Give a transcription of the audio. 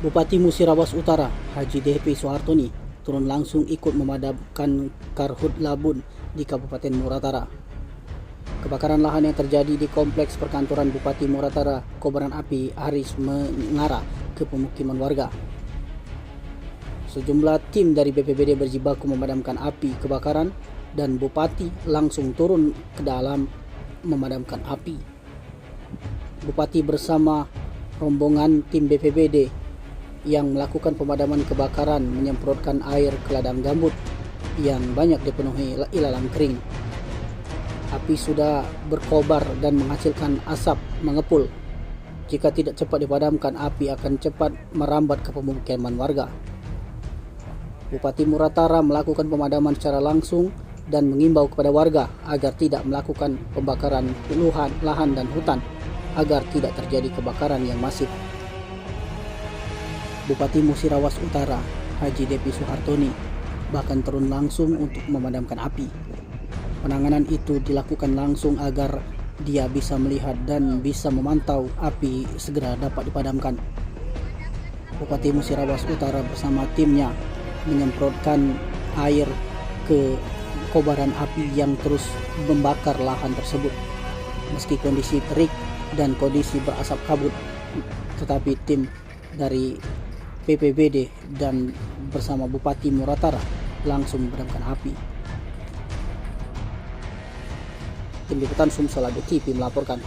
Bupati Musirawas Utara, Haji DP Soehartoni, turun langsung ikut memadamkan karhutla Labun di Kabupaten Muratara. Kebakaran lahan yang terjadi di kompleks perkantoran Bupati Muratara, kobaran api Haris mengarah ke pemukiman warga. Sejumlah tim dari BPBD berjibaku memadamkan api kebakaran dan Bupati langsung turun ke dalam memadamkan api. Bupati bersama rombongan tim BPBD yang melakukan pemadaman kebakaran menyemprotkan air ke ladang gambut yang banyak dipenuhi ilalang kering. Api sudah berkobar dan menghasilkan asap mengepul. Jika tidak cepat dipadamkan, api akan cepat merambat ke pemukiman warga. Bupati Muratara melakukan pemadaman secara langsung dan mengimbau kepada warga agar tidak melakukan pembakaran lahan dan hutan agar tidak terjadi kebakaran yang masif. Bupati Musirawas Utara, Haji DP Soehartoni, bahkan turun langsung untuk memadamkan api. Penanganan itu dilakukan langsung agar dia bisa melihat dan bisa memantau api segera dapat dipadamkan. Bupati Musirawas Utara bersama timnya menyemprotkan air ke kobaran api yang terus membakar lahan tersebut. Meski kondisi terik dan kondisi berasap kabut, tetapi tim dari BPBD dan bersama Bupati Muratara langsung memadamkan api. Tim Liputan Sumsel TV melaporkan.